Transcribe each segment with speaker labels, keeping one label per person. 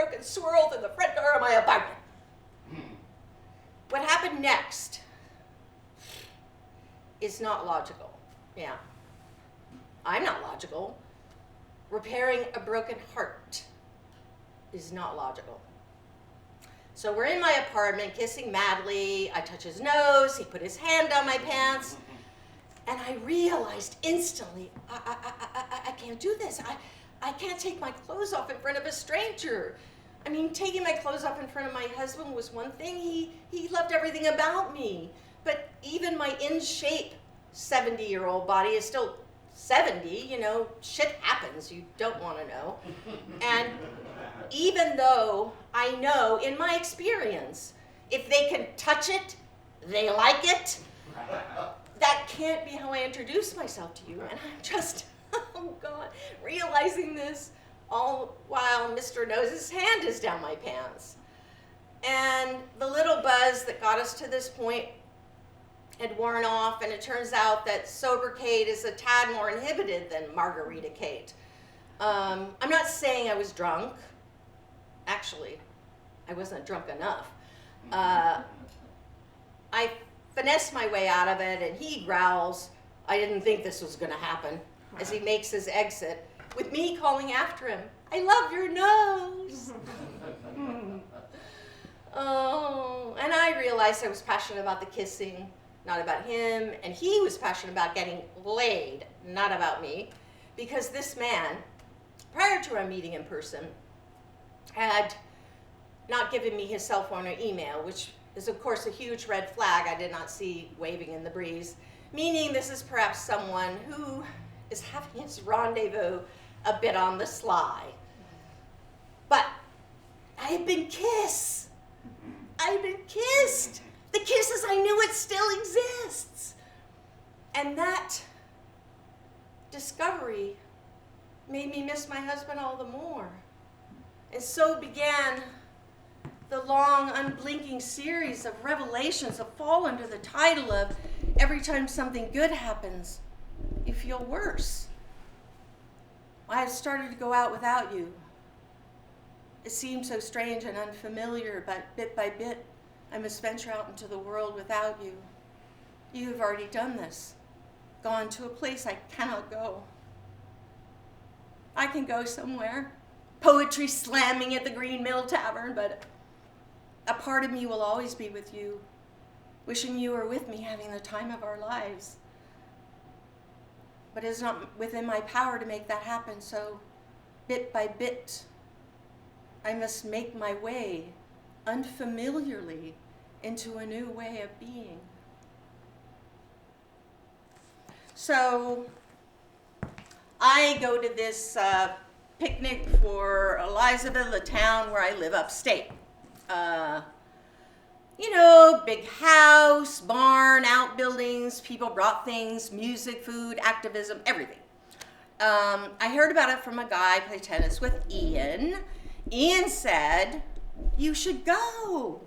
Speaker 1: drunken swirl through the front door of my apartment. What happened next is not logical. Yeah. I'm not logical. Repairing a broken heart is not logical. So we're in my apartment, kissing madly. I touch his nose. He put his hand down my pants. And I realized instantly, I can't do this. I can't take my clothes off in front of a stranger. I mean, taking my clothes off in front of my husband was one thing. He loved everything about me. But even my in-shape 70-year-old body is still 70, you know, shit happens, you don't want to know. And even though I know in my experience, if they can touch it, they like it, that can't be how I introduce myself to you. And I'm just, oh God, realizing this all while Mr. Nose's hand is down my pants. And the little buzz that got us to this point had worn off, and it turns out that sober Kate is a tad more inhibited than Margarita Kate. I'm not saying I was drunk. Actually, I wasn't drunk enough. I finessed my way out of it, and he growls, "I didn't think this was gonna happen," as he makes his exit, with me calling after him, "I love your nose." Oh, and I realized I was passionate about the kissing, not about him, and he was passionate about getting laid, not about me, because this man, prior to our meeting in person, had not given me his cell phone or email, which is of course a huge red flag I did not see waving in the breeze, meaning this is perhaps someone who is having his rendezvous a bit on the sly. But I had been kissed. I've been kissed. The kisses I knew it still exists. And that discovery made me miss my husband all the more. And so began the long, unblinking series of revelations that fall under the title of "Every time something good happens, you feel worse." I have started to go out without you. It seems so strange and unfamiliar, but bit by bit, I must venture out into the world without you. You have already done this, gone to a place I cannot go. I can go somewhere, poetry slamming at the Green Mill Tavern, but a part of me will always be with you, wishing you were with me, having the time of our lives. But it is not within my power to make that happen, so bit by bit, I must make my way unfamiliarly into a new way of being. So I go to this picnic for Elizabeth, the town where I live upstate. You know, big house, barn, outbuildings, people brought things, music, food, activism, everything. I heard about it from a guy I play tennis with, Ian. Ian said, "You should go.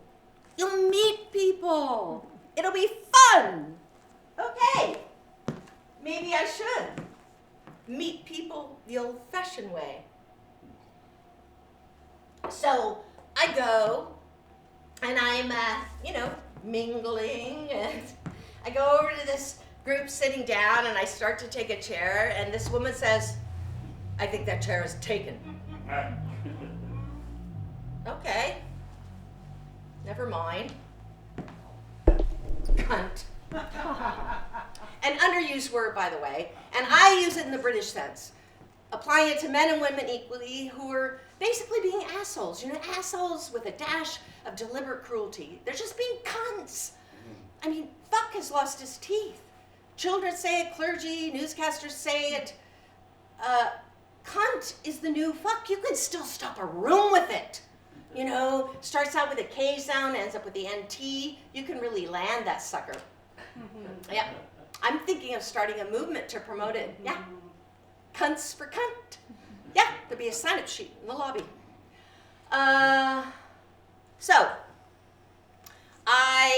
Speaker 1: You'll meet people. It'll be fun." Okay, maybe I should meet people the old-fashioned way. So I go, and I'm, mingling, and I go over to this group sitting down, and I start to take a chair, and this woman says, "I think that chair is taken." Okay, never mind. Cunt. An underused word, by the way, and I use it in the British sense, applying it to men and women equally who are basically being assholes. You know, assholes with a dash of deliberate cruelty. They're just being cunts. I mean, fuck has lost his teeth. Children say it, clergy, newscasters say it. Cunt is the new fuck. You can still stop a room with it. You know, starts out with a K sound, ends up with the NT. You can really land that sucker. Yeah. I'm thinking of starting a movement to promote it. Yeah. Cunts for cunt. Yeah, there'll be a sign-up sheet in the lobby. So, I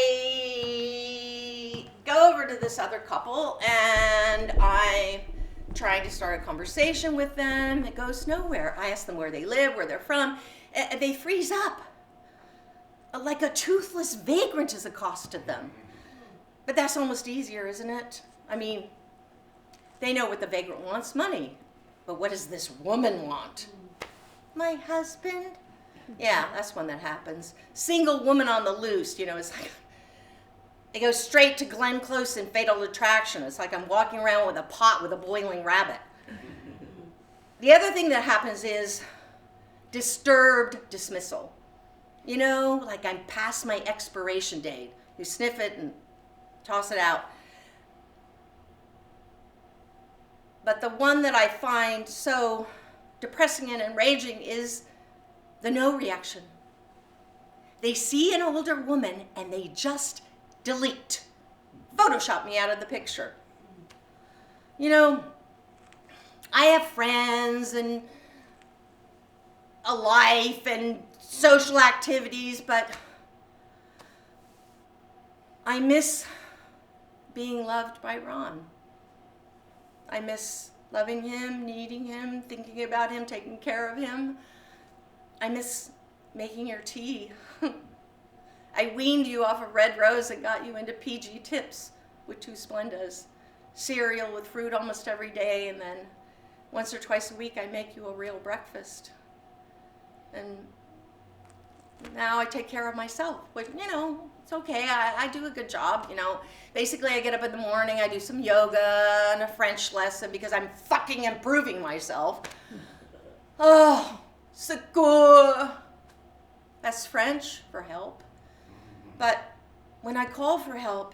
Speaker 1: go over to this other couple, and I trying to start a conversation with them. It goes nowhere. I ask them where they live, where they're from. They freeze up. Like a toothless vagrant has accosted them. But that's almost easier, isn't it? I mean, they know what the vagrant wants, money. But what does this woman want? My husband? Yeah, that's one that happens. Single woman on the loose, it's like, it goes straight to Glenn Close in Fatal Attraction. It's like I'm walking around with a pot with a boiling rabbit. The other thing that happens is disturbed dismissal. Like I'm past my expiration date. You sniff it and toss it out. But the one that I find so depressing and enraging is the no reaction. They see an older woman and they just delete. Photoshop me out of the picture. I have friends and a life and social activities, but I miss being loved by Ron. I miss loving him, needing him, thinking about him, taking care of him. I miss making your tea. I weaned you off of Red Rose and got you into PG Tips with 2 Splendas. Cereal with fruit almost every day, and then once or twice a week I make you a real breakfast. And now I take care of myself. But, it's okay. I do a good job, Basically, I get up in the morning, I do some yoga and a French lesson because I'm fucking improving myself. Oh, secours. That's French for help. But when I call for help,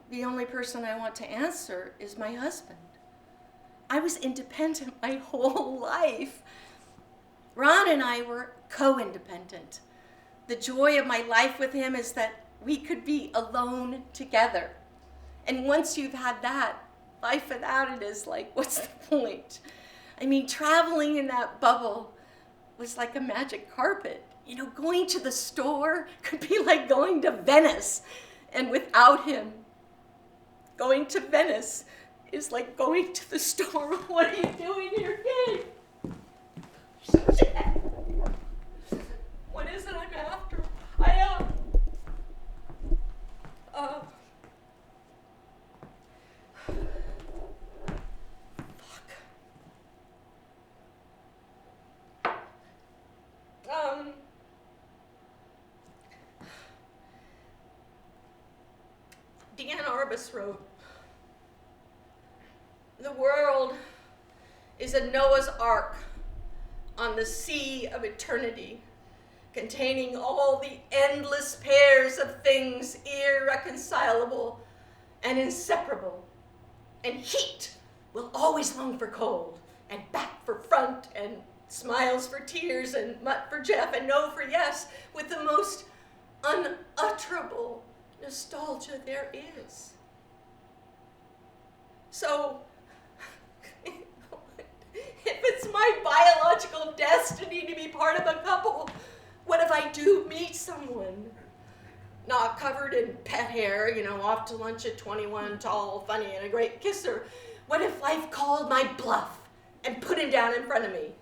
Speaker 1: the only person I want to answer is my husband. I was independent my whole life. Ron and I were co-independent. The joy of my life with him is that we could be alone together. And once you've had that, life without it is like, what's the point? I mean, traveling in that bubble was like a magic carpet. Going to the store could be like going to Venice. And without him, going to Venice is like going to the store. What are you doing here, kid? Shit. What is it I'm after? Deanna Arbus wrote, "The world is a Noah's Ark on the sea of eternity, containing all the endless pairs of things irreconcilable and inseparable. And heat will always long for cold, and back for front, and smiles for tears, and mutt for Jeff, and no for yes, with the most unutterable nostalgia there is." So, if it's my biological destiny to be part of a couple, what if I do meet someone not covered in pet hair, off to lunch at 21, tall, funny, and a great kisser? What if life called my bluff and put him down in front of me?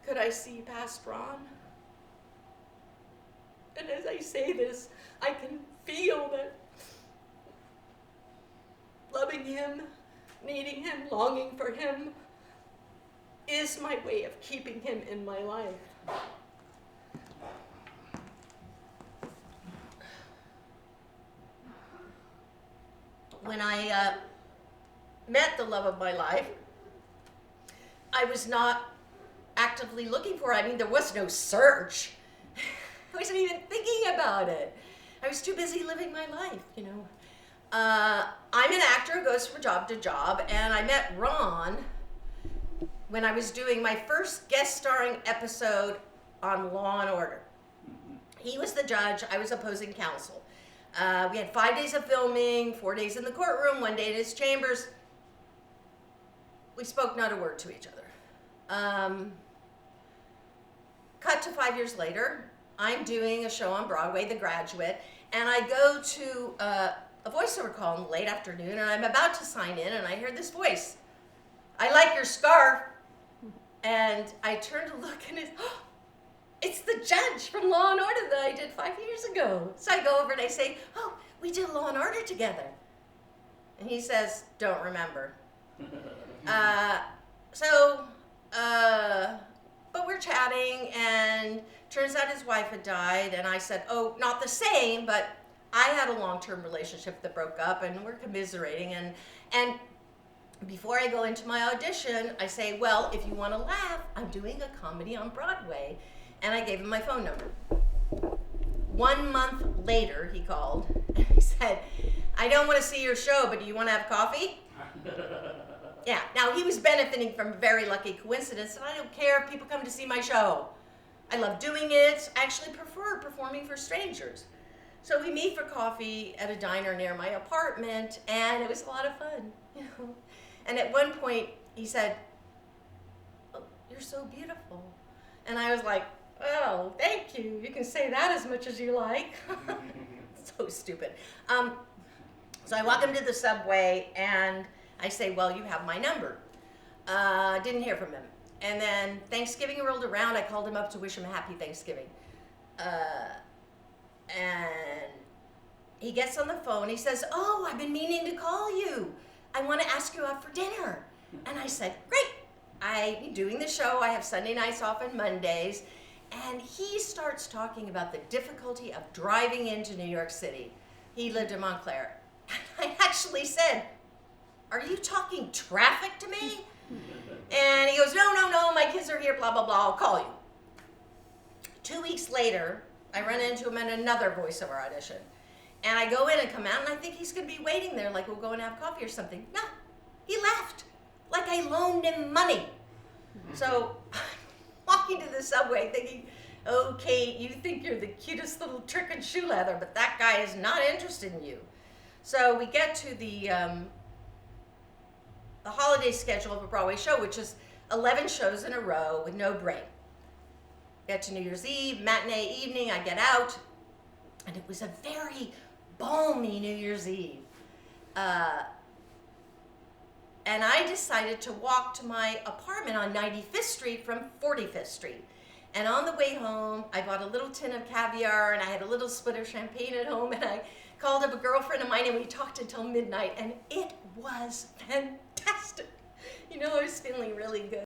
Speaker 1: Could I see past Ron? And as I say this, I can feel that loving him, needing him, longing for him is my way of keeping him in my life. When I met the love of my life, I was not actively looking for it. I mean, there was no search. I wasn't even thinking about it. I was too busy living my life, I'm an actor who goes from job to job, and I met Ron when I was doing my first guest starring episode on Law and Order. He was the judge, I was opposing counsel. We had 5 days of filming, 4 days in the courtroom, 1 day in his chambers. We spoke not a word to each other. Cut to 5 years later, I'm doing a show on Broadway, The Graduate, and I go to a a voiceover call in the late afternoon, and I'm about to sign in, and I hear this voice. I like your scarf. And I turn to look, and it's the judge from Law and Order that I did 5 years ago. So I go over and I say, oh, we did Law and Order together. And he says, don't remember. But we're chatting, and turns out his wife had died, and I said, oh, not the same, but I had a long-term relationship that broke up, and we're commiserating, and before I go into my audition, I say, well, if you want to laugh, I'm doing a comedy on Broadway, and I gave him my phone number. 1 month later, he called, and he said, I don't want to see your show, but do you want to have coffee? Yeah, now he was benefiting from a very lucky coincidence, and I don't care if people come to see my show. I love doing it. I actually prefer performing for strangers. So we meet for coffee at a diner near my apartment, and it was a lot of fun. You know? And at one point, he said, oh, you're so beautiful. And I was like, oh, thank you. You can say that as much as you like. So stupid. So I walk him to the subway, and I say, well, you have my number. Didn't hear from him. And then Thanksgiving rolled around. I called him up to wish him a happy Thanksgiving. And he gets on the phone. He says, oh, I've been meaning to call you. I want to ask you out for dinner. And I said, great. I'm doing the show. I have Sunday nights off and Mondays. And he starts talking about the difficulty of driving into New York City. He lived in Montclair. And I actually said, are you talking traffic to me? And he goes, no, my kids are here, blah, blah, blah, I'll call you. 2 weeks later, I run into him at another voiceover audition. And I go in and come out, and I think he's going to be waiting there, like we'll go and have coffee or something. No, he left, like I loaned him money. So I'm walking to the subway thinking, oh, Kate, you think you're the cutest little trick and shoe leather, but that guy is not interested in you. So we get to the holiday schedule of a Broadway show, which is 11 shows in a row with no break. Get to New Year's Eve, matinee evening, I get out, and it was a very balmy New Year's Eve. And I decided to walk to my apartment on 95th Street from 45th Street. And on the way home, I bought a little tin of caviar, and I had a little split of champagne at home, and I called up a girlfriend of mine, and we talked until midnight, and it was fantastic. You know, I was feeling really good.